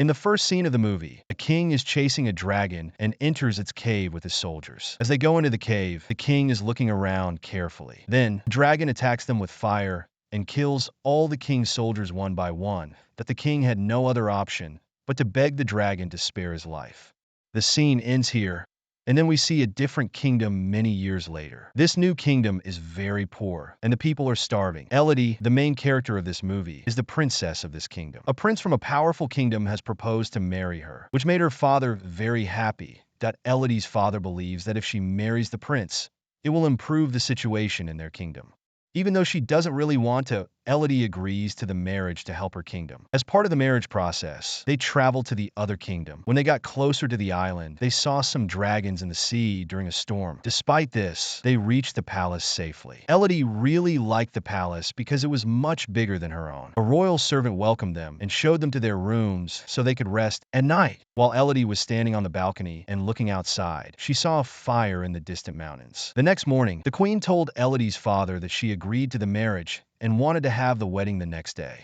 In the first scene of the movie, a king is chasing a dragon and enters its cave with his soldiers. As they go into the cave, the king is looking around carefully. Then, the dragon attacks them with fire and kills all the king's soldiers one by one, that the king had no other option but to beg the dragon to spare his life. The scene ends here, and then we see a different kingdom many years later. This new kingdom is very poor, and the people are starving. Elodie, the main character of this movie, is the princess of this kingdom. A prince from a powerful kingdom has proposed to marry her, which made her father very happy. That Elodie's father believes that if she marries the prince, it will improve the situation in their kingdom. Even though she doesn't really want to, Elodie agrees to the marriage to help her kingdom. As part of the marriage process, they travel to the other kingdom. When they got closer to the island, they saw some dragons in the sea during a storm. Despite this, they reached the palace safely. Elodie really liked the palace because it was much bigger than her own. A royal servant welcomed them and showed them to their rooms so they could rest at night. While Elodie was standing on the balcony and looking outside, she saw a fire in the distant mountains. The next morning, the queen told Elodie's father that she agreed to the marriage and wanted to have the wedding the next day.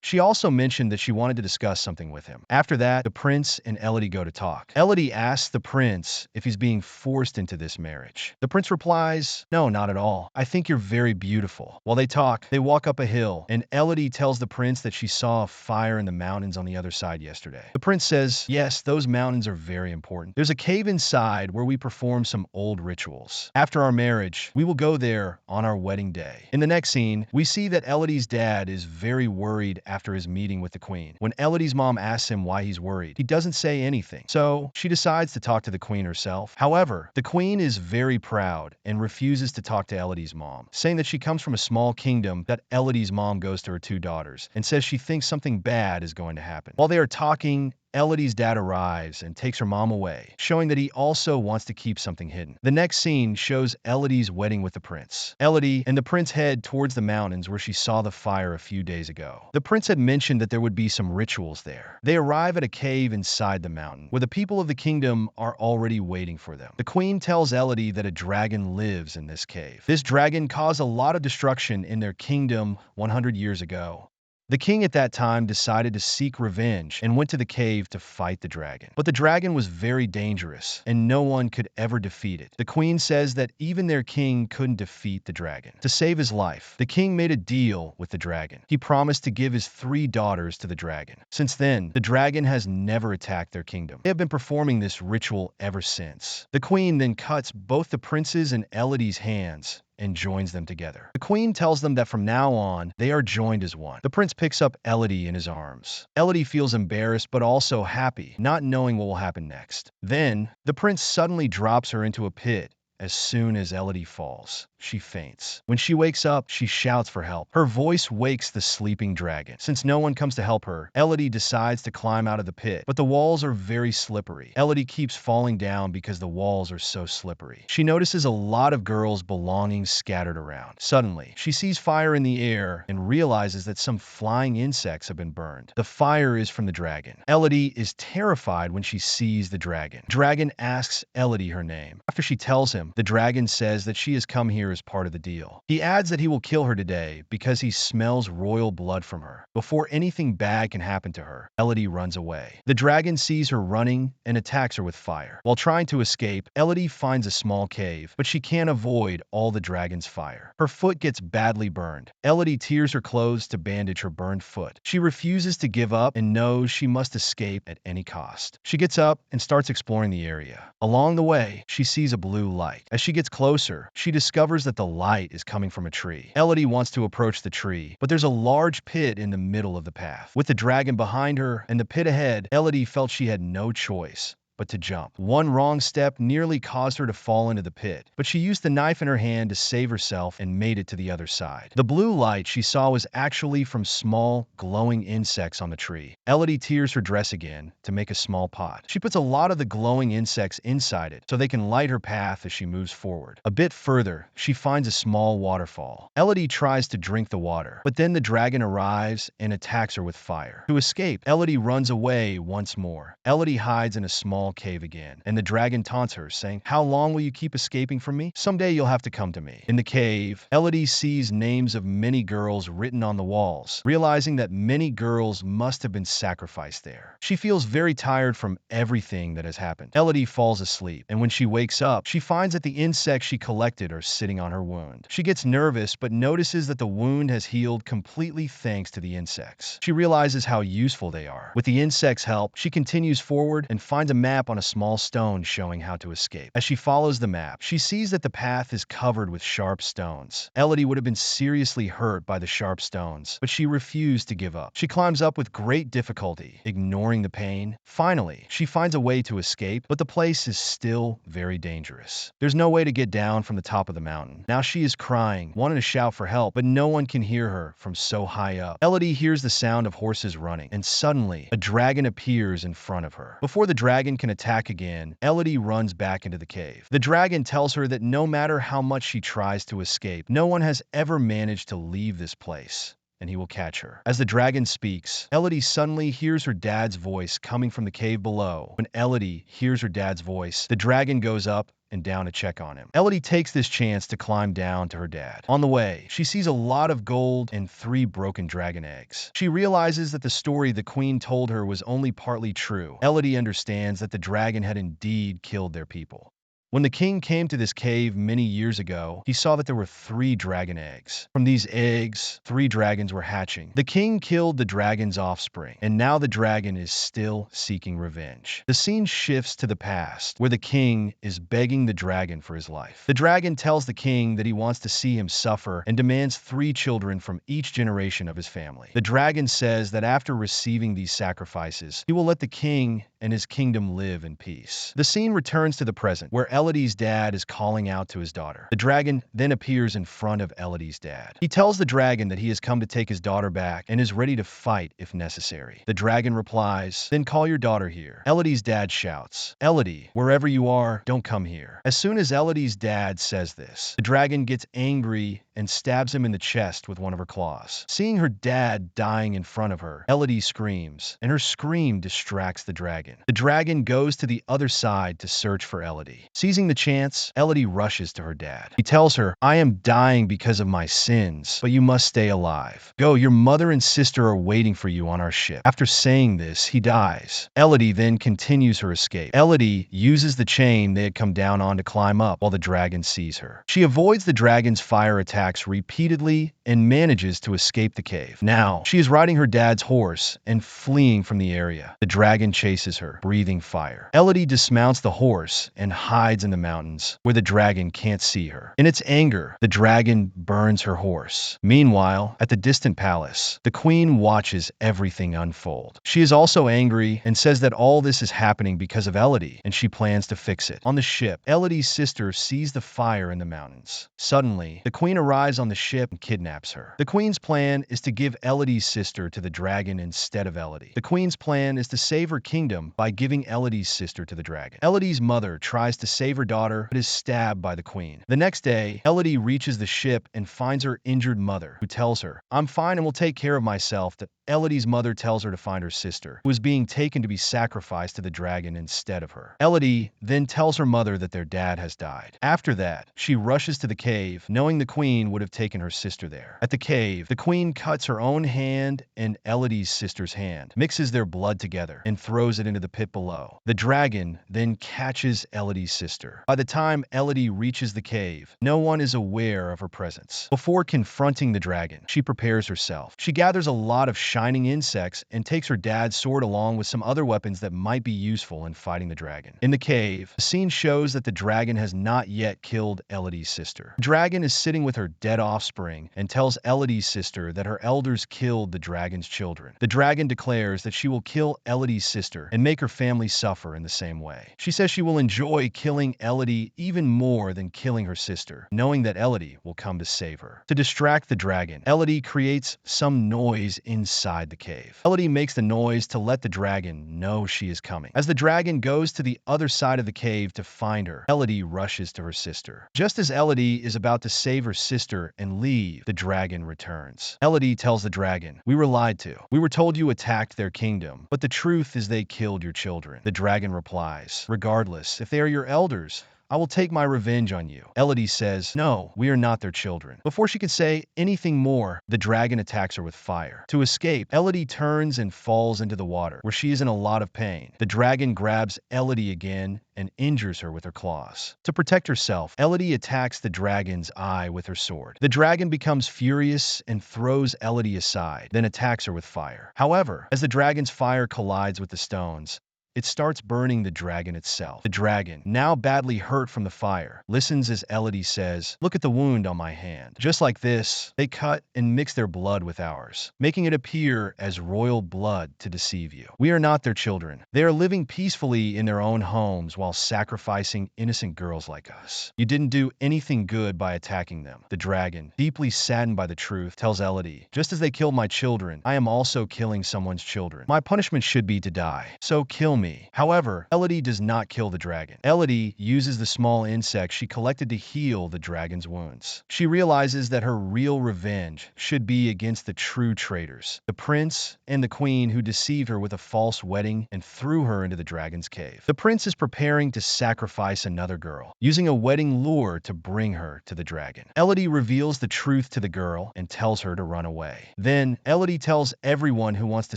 She also mentioned that she wanted to discuss something with him. After that, the prince and Elodie go to talk. Elodie asks the prince if he's being forced into this marriage. The prince replies, "No, not at all. I think you're very beautiful." While they talk, they walk up a hill, and Elodie tells the prince that she saw a fire in the mountains on the other side yesterday. The prince says, "Yes, those mountains are very important. There's a cave inside where we perform some old rituals. After our marriage, we will go there on our wedding day." In the next scene, we see that Elodie's dad is very worried after his meeting with the queen. When Elodie's mom asks him why he's worried, he doesn't say anything. So she decides to talk to the queen herself. However, the queen is very proud and refuses to talk to Elodie's mom, saying that she comes from a small kingdom. That Elodie's mom goes to her two daughters and says she thinks something bad is going to happen. While they are talking, Elodie's dad arrives and takes her mom away, showing that he also wants to keep something hidden. The next scene shows Elodie's wedding with the prince. Elodie and the prince head towards the mountains where she saw the fire a few days ago. The prince had mentioned that there would be some rituals there. They arrive at a cave inside the mountain, where the people of the kingdom are already waiting for them. The queen tells Elodie that a dragon lives in this cave. This dragon caused a lot of destruction in their kingdom 100 years ago. The king at that time decided to seek revenge and went to the cave to fight the dragon. But the dragon was very dangerous, and no one could ever defeat it. The queen says that even their king couldn't defeat the dragon. To save his life, the king made a deal with the dragon. He promised to give his 3 daughters to the dragon. Since then, the dragon has never attacked their kingdom. They have been performing this ritual ever since. The queen then cuts both the prince's and Elodie's hands and joins them together. The queen tells them that from now on, they are joined as one. The prince picks up Elodie in his arms. Elodie feels embarrassed but also happy, not knowing what will happen next. Then, the prince suddenly drops her into a pit. As soon as Elodie falls, she faints. When she wakes up, she shouts for help. Her voice wakes the sleeping dragon. Since no one comes to help her, Elodie decides to climb out of the pit, but the walls are very slippery. Elodie keeps falling down because the walls are so slippery. She notices a lot of girls' belongings scattered around. Suddenly, she sees fire in the air and realizes that some flying insects have been burned. The fire is from the dragon. Elodie is terrified when she sees the dragon. Dragon asks Elodie her name. After she tells him, the dragon says that she has come here as part of the deal. He adds that he will kill her today because he smells royal blood from her. Before anything bad can happen to her, Elodie runs away. The dragon sees her running and attacks her with fire. While trying to escape, Elodie finds a small cave, but she can't avoid all the dragon's fire. Her foot gets badly burned. Elodie tears her clothes to bandage her burned foot. She refuses to give up and knows she must escape at any cost. She gets up and starts exploring the area. Along the way, she sees a blue light. As she gets closer, she discovers that the light is coming from a tree. Elodie wants to approach the tree, but there's a large pit in the middle of the path. With the dragon behind her and the pit ahead, Elodie felt she had no choice but to jump. One wrong step nearly caused her to fall into the pit, but she used the knife in her hand to save herself and made it to the other side. The blue light she saw was actually from small, glowing insects on the tree. Elodie tears her dress again to make a small pot. She puts a lot of the glowing insects inside it so they can light her path as she moves forward. A bit further, she finds a small waterfall. Elodie tries to drink the water, but then the dragon arrives and attacks her with fire. To escape, Elodie runs away once more. Elodie hides in a small small cave again, and the dragon taunts her, saying, "How long will you keep escaping from me? Someday you'll have to come to me." In the cave, Elodie sees names of many girls written on the walls, realizing that many girls must have been sacrificed there. She feels very tired from everything that has happened. Elodie falls asleep, and when she wakes up, she finds that the insects she collected are sitting on her wound. She gets nervous, but notices that the wound has healed completely thanks to the insects. She realizes how useful they are. With the insects' help, she continues forward and finds a map on a small stone showing how to escape. As she follows the map, she sees that the path is covered with sharp stones. Elodie would have been seriously hurt by the sharp stones, but she refused to give up. She climbs up with great difficulty, ignoring the pain. Finally, she finds a way to escape, but the place is still very dangerous. There's no way to get down from the top of the mountain. Now she is crying, wanting to shout for help, but no one can hear her from so high up. Elodie hears the sound of horses running, and suddenly, a dragon appears in front of her. Before the dragon can attack again, Elodie runs back into the cave. The dragon tells her that no matter how much she tries to escape, no one has ever managed to leave this place, and he will catch her. As the dragon speaks, Elodie suddenly hears her dad's voice coming from the cave below. When Elodie hears her dad's voice, the dragon goes up and down to check on him. Elodie takes this chance to climb down to her dad. On the way, she sees a lot of gold and 3 broken dragon eggs. She realizes that the story the queen told her was only partly true. Elodie understands that the dragon had indeed killed their people. When the king came to this cave many years ago, he saw that there were 3 dragon eggs. From these eggs, 3 dragons were hatching. The king killed the dragon's offspring, and now the dragon is still seeking revenge. The scene shifts to the past, where the king is begging the dragon for his life. The dragon tells the king that he wants to see him suffer and demands 3 children from each generation of his family. The dragon says that after receiving these sacrifices, he will let the king and his kingdom live in peace. The scene returns to the present, where Elodie's dad is calling out to his daughter. The dragon then appears in front of Elodie's dad. He tells the dragon that he has come to take his daughter back and is ready to fight if necessary. The dragon replies, "Then call your daughter here." Elodie's dad shouts, "Elodie, wherever you are, don't come here." As soon as Elodie's dad says this, the dragon gets angry and stabs him in the chest with one of her claws. Seeing her dad dying in front of her, Elodie screams, and her scream distracts the dragon. The dragon goes to the other side to search for Elodie. Seizing the chance, Elodie rushes to her dad. He tells her, "I am dying because of my sins, but you must stay alive. Go, your mother and sister are waiting for you on our ship." After saying this, he dies. Elodie then continues her escape. Elodie uses the chain they had come down on to climb up while the dragon sees her. She avoids the dragon's fire attacks repeatedly and manages to escape the cave. Now, she is riding her dad's horse and fleeing from the area. The dragon chases her, breathing fire. Elodie dismounts the horse and hides in the mountains, where the dragon can't see her. In its anger, the dragon burns her horse. Meanwhile, at the distant palace, the queen watches everything unfold. She is also angry and says that all this is happening because of Elodie, and she plans to fix it. On the ship, Elodie's sister sees the fire in the mountains. Suddenly, the queen arrives on the ship and kidnaps her. The queen's plan is to give Elodie's sister to the dragon instead of Elodie. The queen's plan is to save her kingdom by giving Elodie's sister to the dragon. Elodie's mother tries to save her daughter, but is stabbed by the queen. The next day, Elodie reaches the ship and finds her injured mother, who tells her, "I'm fine and will take care of myself." That Elodie's mother tells her to find her sister, who is being taken to be sacrificed to the dragon instead of her. Elodie then tells her mother that their dad has died. After that, she rushes to the cave, knowing the queen would have taken her sister there. At the cave, the queen cuts her own hand and Elodie's sister's hand, mixes their blood together, and throws it into the pit below. The dragon then catches Elodie's sister. By the time Elodie reaches the cave, no one is aware of her presence. Before confronting the dragon, she prepares herself. She gathers a lot of shining insects and takes her dad's sword along with some other weapons that might be useful in fighting the dragon. In the cave, the scene shows that the dragon has not yet killed Elodie's sister. The dragon is sitting with her dead offspring and tells Elodie's sister that her elders killed the dragon's children. The dragon declares that she will kill Elodie's sister and make her family suffer in the same way. She says she will enjoy killing killing Elodie even more than killing her sister, knowing that Elodie will come to save her. To distract the dragon, Elodie creates some noise inside the cave. Elodie makes the noise to let the dragon know she is coming. As the dragon goes to the other side of the cave to find her, Elodie rushes to her sister. Just as Elodie is about to save her sister and leave, the dragon returns. Elodie tells the dragon, "We were lied to. We were told you attacked their kingdom, but the truth is they killed your children." The dragon replies, "Regardless, if they are your elders, I will take my revenge on you." Elodie says, "No, we are not their children." Before she can say anything more, the dragon attacks her with fire. To escape, Elodie turns and falls into the water, where she is in a lot of pain. The dragon grabs Elodie again and injures her with her claws. To protect herself, Elodie attacks the dragon's eye with her sword. The dragon becomes furious and throws Elodie aside, then attacks her with fire. However, as the dragon's fire collides with the stones, it starts burning the dragon itself. The dragon, now badly hurt from the fire, listens as Elodie says, "Look at the wound on my hand." Just like this, they cut and mix their blood with ours, making it appear as royal blood to deceive you. We are not their children. They are living peacefully in their own homes while sacrificing innocent girls like us. You didn't do anything good by attacking them. The dragon, deeply saddened by the truth, tells Elodie, "Just as they killed my children, I am also killing someone's children. My punishment should be to die, so kill me." However, Elodie does not kill the dragon. Elodie uses the small insect she collected to heal the dragon's wounds. She realizes that her real revenge should be against the true traitors, the prince and the queen who deceived her with a false wedding and threw her into the dragon's cave. The prince is preparing to sacrifice another girl, using a wedding lure to bring her to the dragon. Elodie reveals the truth to the girl and tells her to run away. Then, Elodie tells everyone who wants to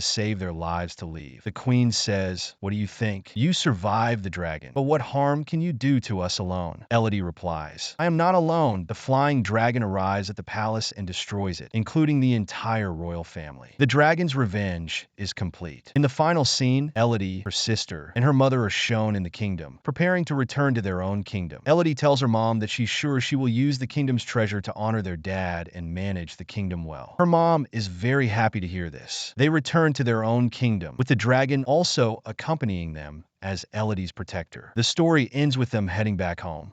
save their lives to leave. The queen says, "What do you think? You survived the dragon, but what harm can you do to us alone?" Elodie replies, "I am not alone." The flying dragon arrives at the palace and destroys it, including the entire royal family. The dragon's revenge is complete. In the final scene, Elodie, her sister, and her mother are shown in the kingdom, preparing to return to their own kingdom. Elodie tells her mom that she's sure she will use the kingdom's treasure to honor their dad and manage the kingdom well. Her mom is very happy to hear this. They return to their own kingdom, with the dragon also accompanying them as Elodie's protector. The story ends with them heading back home.